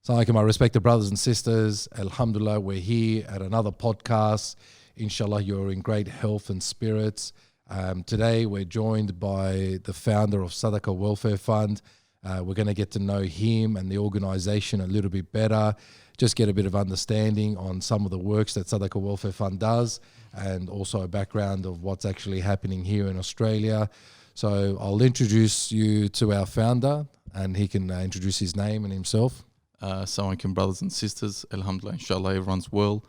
Assalamualaikum, my respected brothers and sisters. Alhamdulillah, we're here at another podcast. Inshallah, you're in great health and spirits. Today, we're joined by the founder of Sadaqa Welfare Fund. We're going to get to know him and the organization a little bit better, just get a bit of understanding on some of the works that Sadaqa Welfare Fund does, and also a background of what's actually happening here in Australia. So I'll introduce you to our founder, and he can introduce his name and himself. Assalamualaikum, brothers and sisters. Alhamdulillah, inshallah, everyone's well.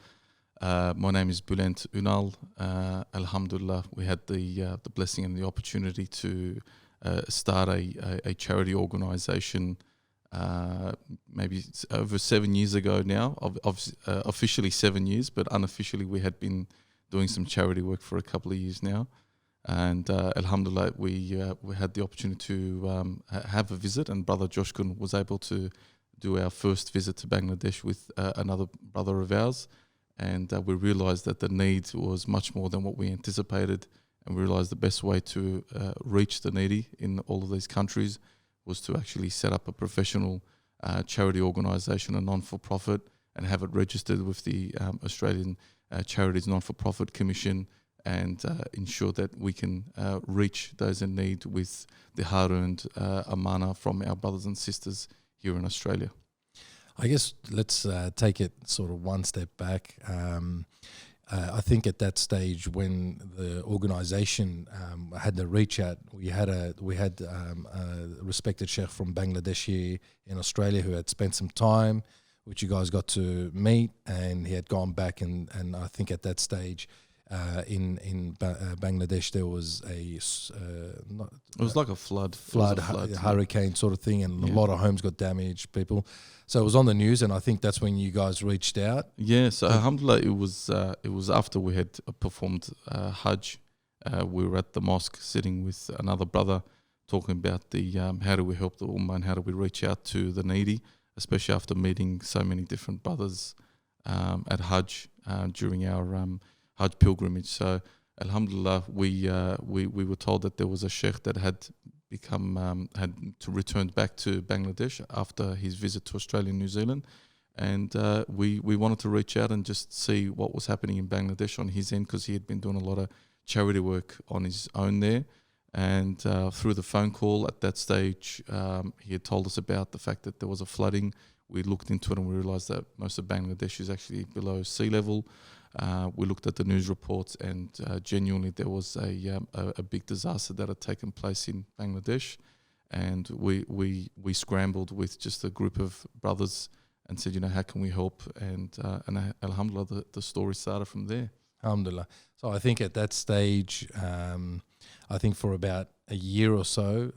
My name is Bulent, Unal. Alhamdulillah, we had the blessing and the opportunity to start a charity organisation maybe over 7 years ago now. Officially 7 years, but unofficially we had been doing some charity work for a couple of years now. And Alhamdulillah, we had the opportunity to have a visit, and Brother Coskun was able to do our first visit to Bangladesh with another brother of ours, and we realised that the need was much more than what we anticipated, and we realised the best way to reach the needy in all of these countries was to actually set up a professional charity organisation, a non-for-profit, and have it registered with the Australian Charities Non-for-Profit Commission, and ensure that we can reach those in need with the hard-earned amana from our brothers and sisters here in Australia. I guess let's take it sort of one step back. I think at that stage when the organisation had the reach out, we had a respected sheikh from Bangladesh here in Australia who had spent some time, which you guys got to meet, and he had gone back and I think at that stage in Bangladesh there was it was like a flood, hurricane sort of thing, and a lot of homes got damaged, people. So it was on the news, and I think that's when you guys reached out. Yeah, so alhamdulillah, it was after we had performed Hajj. We were at the mosque sitting with another brother talking about the how do we help the Ummah and how do we reach out to the needy, especially after meeting so many different brothers at Hajj during our Hajj pilgrimage. So alhamdulillah, we were told that there was a sheikh that had returned back to Bangladesh after his visit to Australia and New Zealand, and we wanted to reach out and just see what was happening in Bangladesh on his end, because he had been doing a lot of charity work on his own there. And through the phone call at that stage, he had told us about the fact that there was a flooding. We looked into it and we realised that most of Bangladesh is actually below sea level. We looked at the news reports, and genuinely there was a big disaster that had taken place in Bangladesh, and we scrambled with just a group of brothers and said, how can we help? And alhamdulillah, the story started from there. Alhamdulillah. So I think at that stage, I think for about a year or so,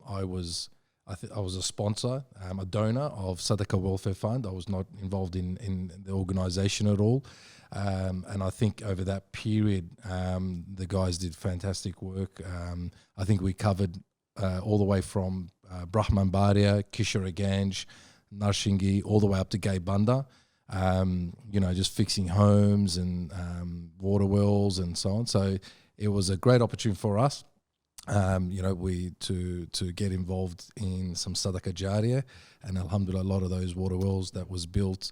I was a sponsor, a donor of Sadaqa Welfare Fund. I was not involved in the organisation at all. And I think over that period, the guys did fantastic work. I think we covered all the way from Brahmanbaria, Kisharaganj, Narshingi, all the way up to Gay Banda, just fixing homes and water wells and so on. So it was a great opportunity for us. To get involved in some Sadaqa Jariyah, and alhamdulillah, a lot of those water wells that was built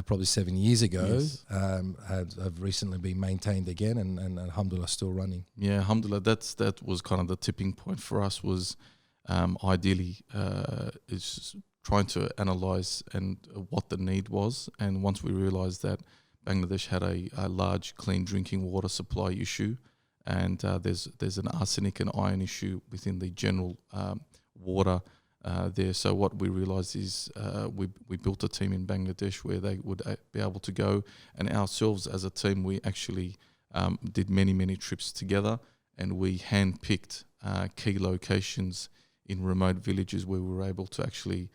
probably 7 years ago, yes, have recently been maintained again, and alhamdulillah still running. Yeah, alhamdulillah, that was kind of the tipping point for us, was ideally is trying to analyse and what the need was. And once we realised that Bangladesh had a large clean drinking water supply issue, and there's an arsenic and iron issue within the general water there. So what we realised is we built a team in Bangladesh where they would be able to go, and ourselves as a team, we actually did many trips together, and we handpicked key locations in remote villages where we were able to actually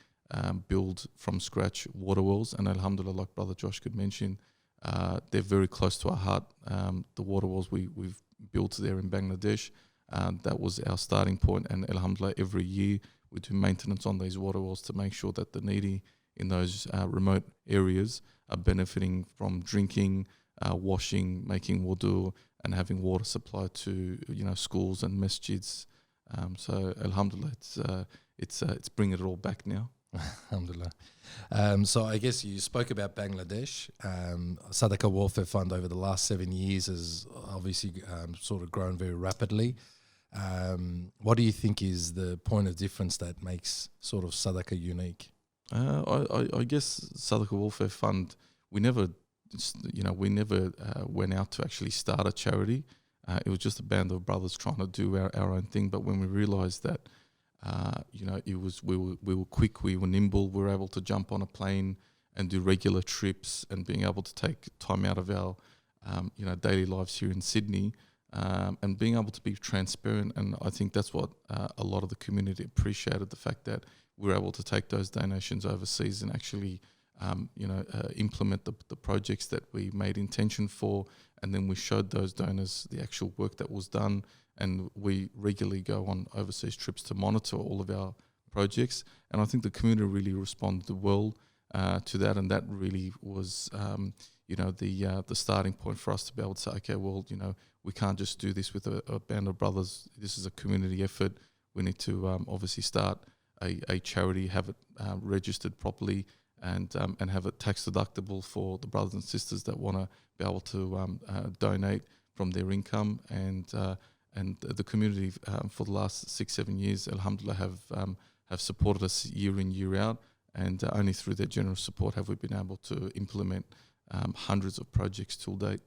build from scratch water wells. And alhamdulillah, like Brother Josh could mention, they're very close to our heart. The water wells we've built there in Bangladesh, that was our starting point, and alhamdulillah, every year we do maintenance on these water wells to make sure that the needy in those remote areas are benefiting from drinking, washing, making wudu, and having water supply to schools and masjids. So alhamdulillah, it's bringing it all back now. Alhamdulillah. So I guess you spoke about Bangladesh. Sadaqa Welfare Fund over the last 7 years has obviously sort of grown very rapidly. What do you think is the point of difference that makes sort of Sadaqa unique? I guess Sadaqa Welfare Fund, we never went out to actually start a charity. It was just a band of brothers trying to do our own thing. But when we realised that, we were quick, we were nimble, we were able to jump on a plane and do regular trips, and being able to take time out of our daily lives here in Sydney, and being able to be transparent. And I think that's what a lot of the community appreciated, the fact that we were able to take those donations overseas and actually implement the projects that we made intention for, and then we showed those donors the actual work that was done. And we regularly go on overseas trips to monitor all of our projects. And I think the community really responded well to that, and that really was the starting point for us to be able to say, okay, well, we can't just do this with a band of brothers. This is a community effort. We need to obviously start a charity, have it registered properly, and have it tax deductible for the brothers and sisters that want to be able to donate from their income. And the community for the last 6-7 years, alhamdulillah, have supported us year in, year out, and only through their generous support have we been able to implement hundreds of projects till date.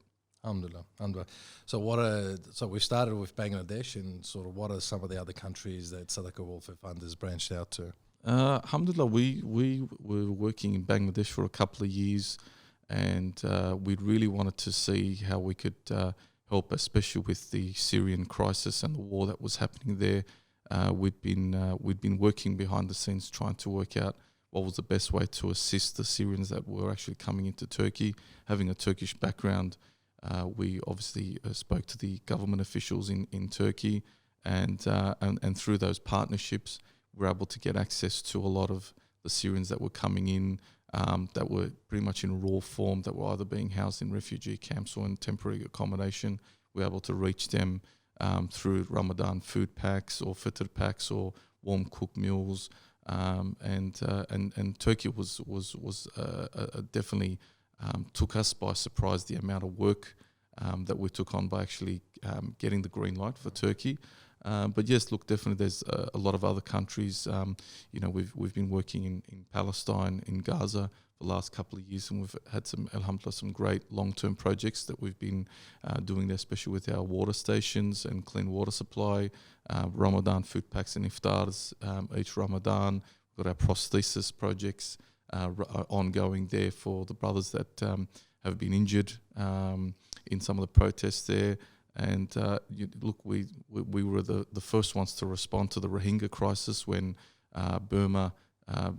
Alhamdulillah, alhamdulillah. So we started with Bangladesh, and sort of what are some of the other countries that Sadaqa Welfare Fund has branched out to? Alhamdulillah, we were working in Bangladesh for a couple of years, and we really wanted to see how we could help, especially with the Syrian crisis and the war that was happening there. We'd been working behind the scenes trying to work out what was the best way to assist the Syrians that were actually coming into Turkey. Having a Turkish background, we obviously spoke to the government officials in Turkey, and through those partnerships, we were able to get access to a lot of the Syrians that were coming in, that were pretty much in raw form, that were either being housed in refugee camps or in temporary accommodation. We were able to reach them through Ramadan food packs or fitr packs or warm cooked meals, and Turkey was definitely took us by surprise, the amount of work that we took on by actually getting the green light for Turkey. But yes, look, definitely there's a lot of other countries. We've been working in Palestine, in Gaza for the last couple of years, and we've had alhamdulillah, some great long-term projects that we've been doing there, especially with our water stations and clean water supply, Ramadan food packs and iftars each Ramadan. We've got our prosthesis projects ongoing there for the brothers that have been injured in some of the protests there. And we were the first ones to respond to the Rohingya crisis when Burma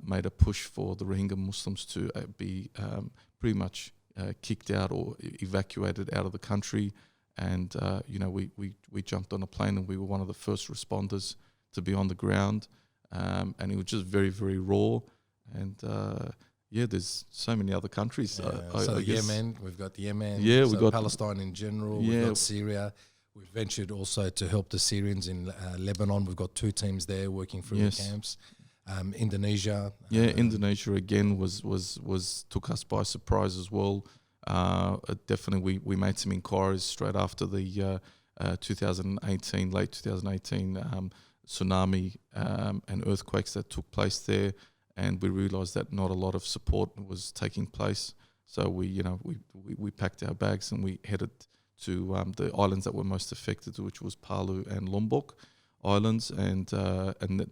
made a push for the Rohingya Muslims to be pretty much kicked out or evacuated out of the country. And we jumped on a plane, and we were one of the first responders to be on the ground. And it was just very, very raw. And there's so many other countries. Yemen, we've got Yemen. Yeah, we've got Palestine in general. We've got Syria. We've ventured also to help the Syrians in Lebanon. We've got 2 teams there working through the camps. Indonesia. Indonesia again took us by surprise as well. Definitely, we made some inquiries straight after the late 2018 tsunami and earthquakes that took place there. And we realised that not a lot of support was taking place. So we packed our bags and we headed to the islands that were most affected, which was Palu and Lombok Islands, and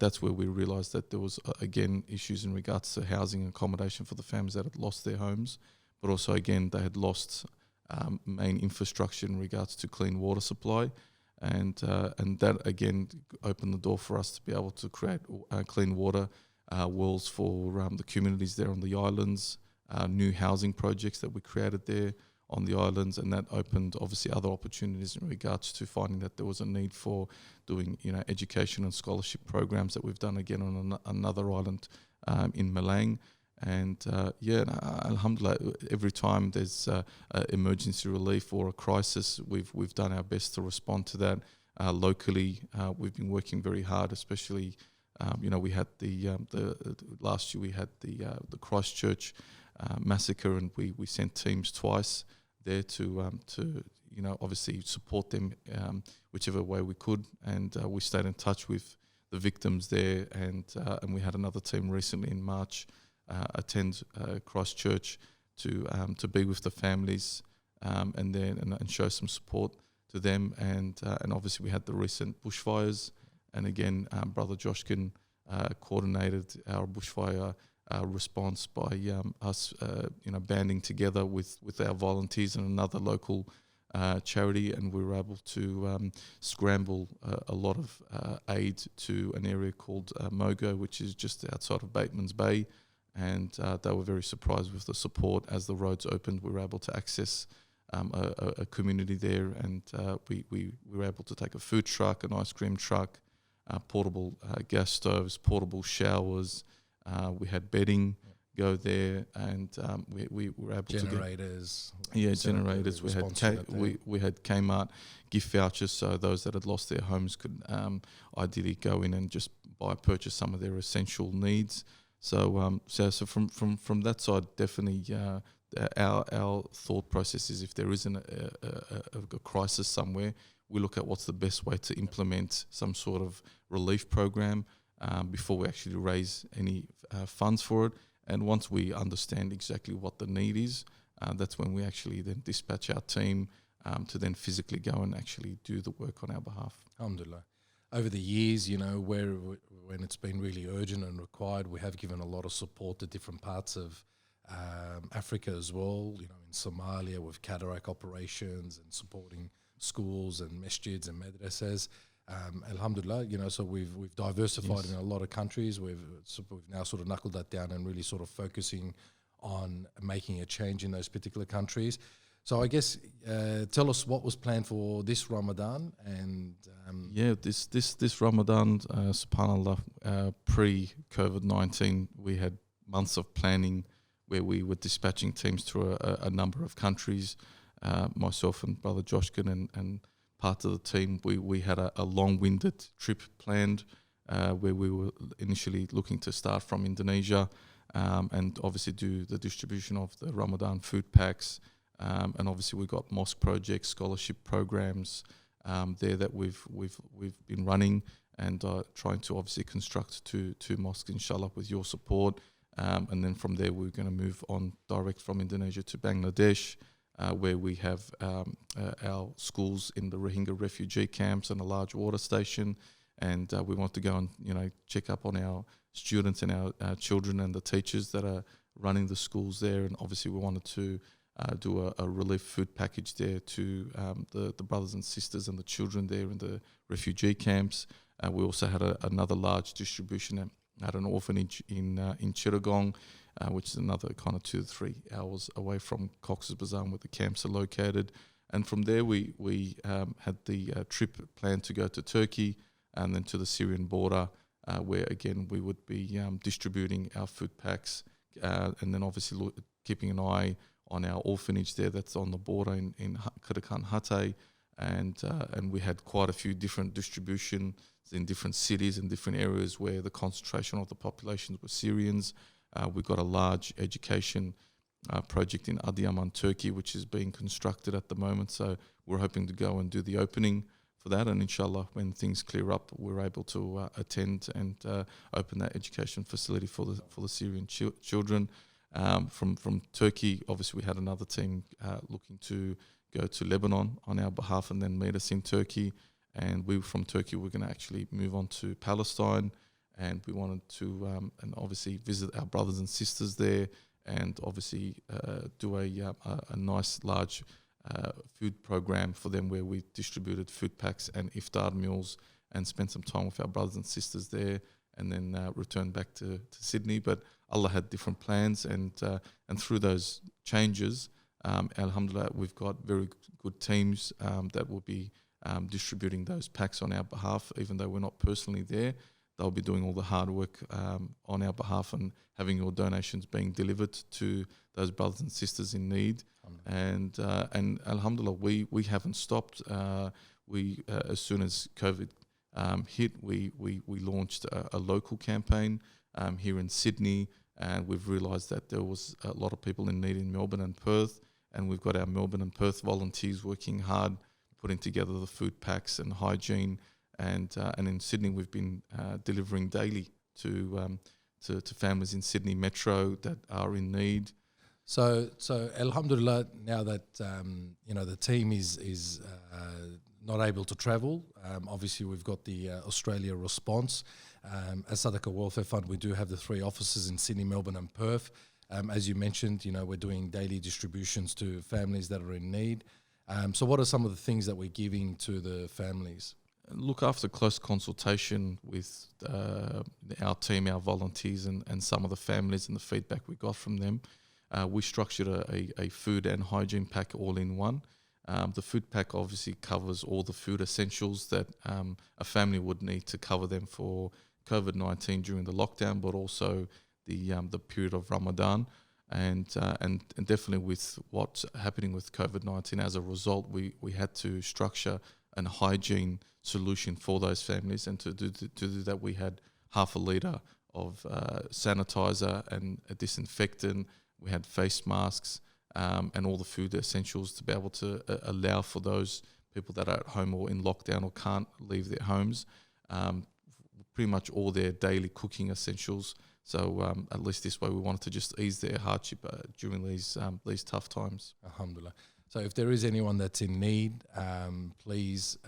that's where we realised that there was again issues in regards to housing and accommodation for the families that had lost their homes, but also again they had lost main infrastructure in regards to clean water supply, and that again opened the door for us to be able to create clean water wells for the communities there on the islands, new housing projects that we created there on the islands, and that opened obviously other opportunities in regards to finding that there was a need for doing education and scholarship programs that we've done again on another island in Malang. And alhamdulillah, every time there's emergency relief or a crisis, we've done our best to respond to that. Locally, we've been working very hard, especially We had the last year we had the Christchurch massacre, and we sent teams twice there to obviously support them whichever way we could, and we stayed in touch with the victims there, and we had another team recently in March attend Christchurch to be with the families and show some support to them, and obviously we had the recent bushfires, and again Brother Joshkin coordinated our bushfire response by us banding together with our volunteers and another local charity, and we were able to scramble a lot of aid to an area called Mogo, which is just outside of Bateman's Bay, and they were very surprised with the support. As the roads opened, we were able to access a community there, and we were able to take a food truck, an ice cream truck, portable gas stoves, portable showers. We had bedding go there, and we were able generators. Generators. We had Kmart gift vouchers, so those that had lost their homes could ideally go in and just purchase some of their essential needs. So from that side, definitely our thought process is if there isn't a crisis somewhere, we look at what's the best way to implement some sort of relief program before we actually raise any funds for it. And once we understand exactly what the need is, that's when we actually then dispatch our team to then physically go and actually do the work on our behalf. Alhamdulillah. Over the years, when it's been really urgent and required, we have given a lot of support to different parts of Africa as well. In Somalia with cataract operations and supporting schools and masjids and madrasas. Alhamdulillah, so we've diversified in a lot of countries. We've now sort of knuckled that down and really sort of focusing on making a change in those particular countries. So I guess tell us what was planned for this Ramadan and this Ramadan, subhanallah, pre-COVID-19, we had months of planning where we were dispatching teams to a number of countries. Myself and Brother Joshkin and part of the team, we had a long-winded trip planned where we were initially looking to start from Indonesia and obviously do the distribution of the Ramadan food packs. And obviously we've got mosque projects, scholarship programs there that we've been running and trying to obviously construct two mosques, inshallah, with your support. And then from there we're going to move on direct from Indonesia to Bangladesh, where we have our schools in the Rohingya refugee camps and a large water station, and we want to go and check up on our students and our children and the teachers that are running the schools there. And obviously we wanted to do a relief food package there to the brothers and sisters and the children there in the refugee camps. We also had another large distribution at an orphanage in Chittagong, which is another kind of 2 to 3 hours away from Cox's Bazar where the camps are located. And from there we had the trip planned to go to Turkey and then to the Syrian border, where again we would be distributing our food packs and then obviously keeping an eye on our orphanage there that's on the border in Karakan Hatay, and we had quite a few different distributions in different cities and different areas where the concentration of the populations were Syrians. We've got a large education project in Adıyaman, Turkey, which is being constructed at the moment. So we're hoping to go and do the opening for that. And inshallah, when things clear up, we're able to attend and open that education facility for the Syrian children. From Turkey, obviously we had another team looking to go to Lebanon on our behalf and then meet us in Turkey. And from Turkey, we're going to actually move on to Palestine. And we wanted to, and obviously visit our brothers and sisters there, and obviously do a nice large food program for them where we distributed food packs and iftar meals and spent some time with our brothers and sisters there, and then returned back to Sydney. But Allah had different plans, and through those changes, alhamdulillah, we've got very good teams that will be distributing those packs on our behalf, even though we're not personally there. They'll be doing all the hard work on our behalf and having your donations being delivered to those brothers and sisters in need. And alhamdulillah, we haven't stopped. As soon as COVID hit, we launched a local campaign here in Sydney, and we've realised that there was a lot of people in need in Melbourne and Perth, and we've got our Melbourne and Perth volunteers working hard, putting together the food packs and hygiene, and in Sydney we've been delivering daily to families in Sydney Metro that are in need. So alhamdulillah, now that the team is not able to travel, obviously we've got the Australia response. As Sadaqa Welfare Fund, we do have the 3 offices in Sydney, Melbourne and Perth. As you mentioned, we're doing daily distributions to families that are in need. So what are some of the things that we're giving to the families? Look, after close consultation with our team, our volunteers and some of the families and the feedback we got from them, we structured a food and hygiene pack all in one. The food pack obviously covers all the food essentials that a family would need to cover them for COVID-19 during the lockdown, but also the period of Ramadan. And definitely with what's happening with COVID-19, as a result, we had to structure a hygiene solution for those families. And to do that, we had half a litre of sanitizer and a disinfectant. We had face masks and all the food essentials to be able to allow for those people that are at home or in lockdown or can't leave their homes, pretty much all their daily cooking essentials. So at least this way we wanted to just ease their hardship during these tough times. Alhamdulillah. So if there is anyone that's in need, please,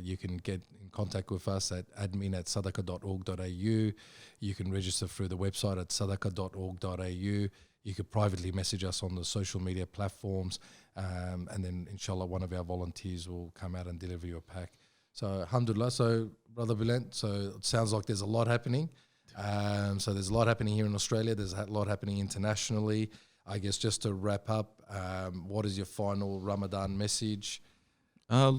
you can get in contact with us at admin@sadaqa.org.au. You can register through the website at sadaqa.org.au. You could privately message us on the social media platforms, and then inshallah one of our volunteers will come out and deliver you a pack. So alhamdulillah. So Brother Bulent, so it sounds like there's a lot happening. So there's a lot happening here in Australia. There's a lot happening internationally. I guess just to wrap up, what is your final Ramadan message? I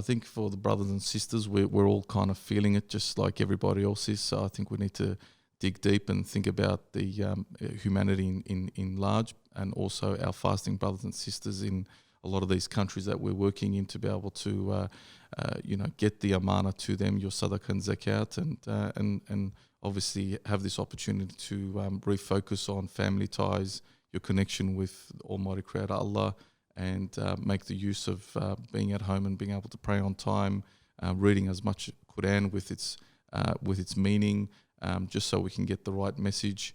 think for the brothers and sisters, we're all kind of feeling it just like everybody else is. So I think we need to dig deep and think about the humanity in large, and also our fasting brothers and sisters in a lot of these countries that we're working in, to be able to get the amana to them, your sadaqah and zakat, and obviously have this opportunity to refocus on family ties, your connection with Almighty Creator Allah, and make the use of being at home and being able to pray on time, reading as much Quran with its meaning, just so we can get the right message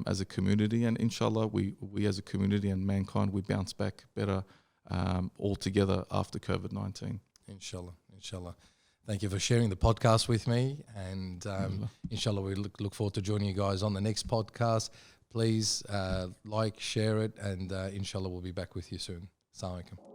as a community. And inshallah, we as a community and mankind, we bounce back better all together after COVID-19. Inshallah. Thank you for sharing the podcast with me, and inshallah we look forward to joining you guys on the next podcast. Please like, share it, and inshallah we'll be back with you soon. Assalamu alaikum.